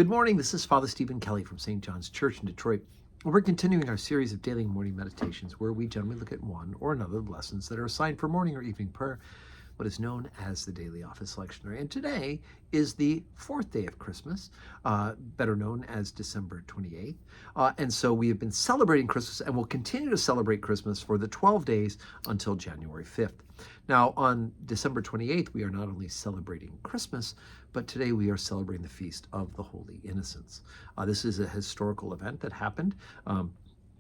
Good morning. This is Father Stephen Kelly from St. John's Church in Detroit. We're continuing our series of daily morning meditations where we generally look at one or another of the lessons that are assigned for morning or evening prayer, what is known as the Daily Office Lectionary. And today is the fourth day of Christmas, better known as December 28th. And so we have been celebrating Christmas and will continue to celebrate Christmas for the 12 days until January 5th. Now, on December 28th, we are not only celebrating Christmas, but today we are celebrating the Feast of the Holy Innocents. This is a historical event that happened.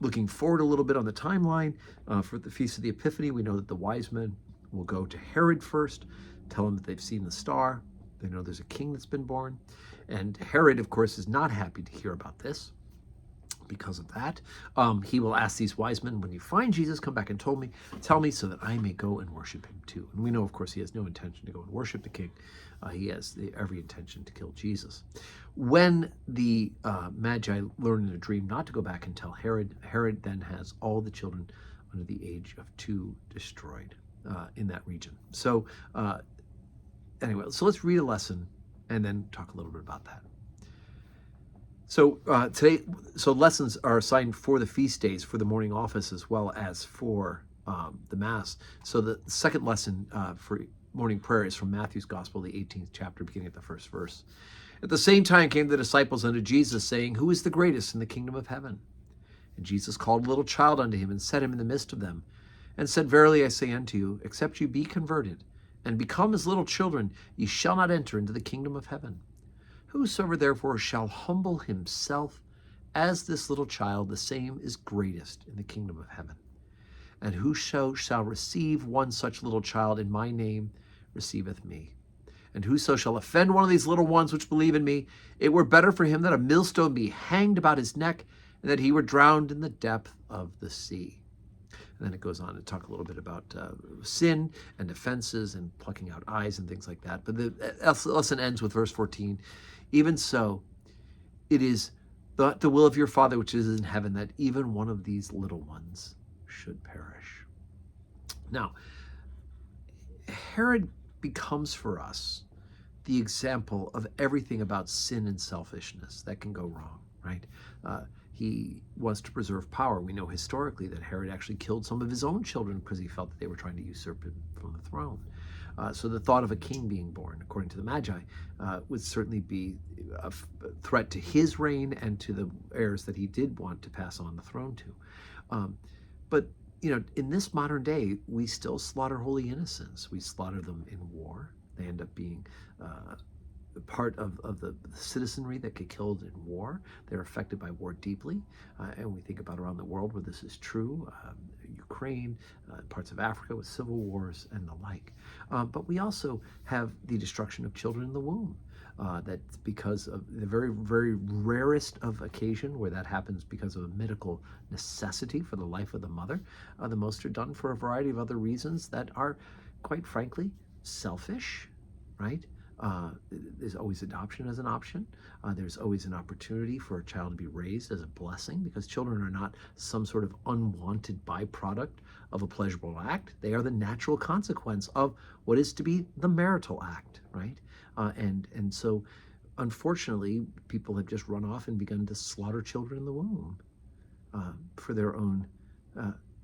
Looking forward a little bit on the timeline, for the Feast of the Epiphany, we know that the wise men will go to Herod first, tell him that they've seen the star. They know there's a king that's been born. And Herod, of course, is not happy to hear about this. Because of that, he will ask these wise men, when you find Jesus, come back and tell me so that I may go and worship him too. And we know, of course, he has no intention to go and worship the king. He has every intention to kill Jesus. When the Magi learn in a dream not to go back and tell Herod, Herod then has all the children under the age of 2 destroyed in that region. So anyway, so let's read a lesson and then talk a little bit about that. So today, lessons are assigned for the feast days, for the morning office, as well as for the Mass. So the second lesson for morning prayer is from Matthew's Gospel, the 18th chapter, beginning at the first verse. At the same time came the disciples unto Jesus, saying, Who is the greatest in the kingdom of heaven? And Jesus called a little child unto him, and set him in the midst of them, and said, Verily I say unto you, except you be converted, and become as little children, ye shall not enter into the kingdom of heaven. Whosoever therefore shall humble himself as this little child, the same is greatest in the kingdom of heaven. And whoso shall receive one such little child in my name receiveth me. And whoso shall offend one of these little ones which believe in me, it were better for him that a millstone be hanged about his neck, and that he were drowned in the depth of the sea. And then it goes on to talk a little bit about sin and offenses and plucking out eyes and things like that. But the lesson ends with verse 14. Even so, it is the will of your Father which is in heaven that even one of these little ones should perish. Now, Herod becomes for us the example of everything about sin and selfishness that can go wrong, right? He wants to preserve power. We know historically that Herod actually killed some of his own children because he felt that they were trying to usurp him from the throne. So the thought of a king being born, according to the Magi, would certainly be a threat to his reign and to the heirs that he did want to pass on the throne to. But you know, in this modern day, we still slaughter holy innocents. We slaughter them in war. They end up being part of the citizenry that get killed in war. They're affected by war deeply, and we think about around the world where this is true, Ukraine, parts of Africa with civil wars and the like. But we also have the destruction of children in the womb. That's because of the very, very rarest of occasion where that happens because of a medical necessity for the life of the mother. The most are done for a variety of other reasons that are, quite frankly, selfish, right? There's always adoption as an option. There's always an opportunity for a child to be raised as a blessing, because children are not some sort of unwanted byproduct of a pleasurable act. They are the natural consequence of what is to be the marital act, right? And so, unfortunately, people have just run off and begun to slaughter children in the womb for their own,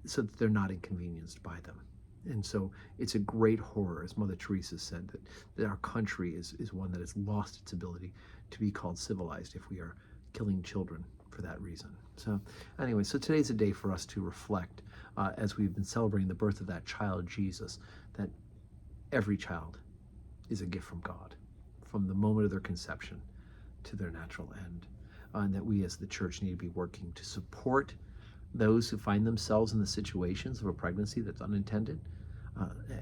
so that they're not inconvenienced by them. And so it's a great horror, as Mother Teresa said, that our country is one that has lost its ability to be called civilized if we are killing children for that reason. So anyway, so today's a day for us to reflect, as we've been celebrating the birth of that child, Jesus, that every child is a gift from God, from the moment of their conception to their natural end. And that we as the church need to be working to support those who find themselves in the situations of a pregnancy that's unintended.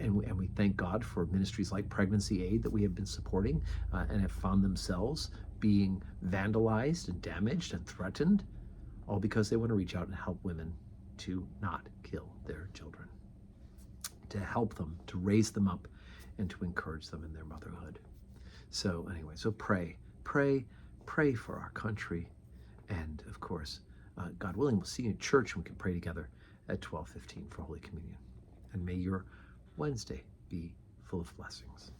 And we thank God for ministries like Pregnancy Aid that we have been supporting and have found themselves being vandalized and damaged and threatened, all because they want to reach out and help women to not kill their children, to help them, to raise them up, and to encourage them in their motherhood. So anyway, so pray for our country. And of course, God willing, we'll see you in church and we can pray together at 12:15 for Holy Communion. And may your Wednesday be full of blessings.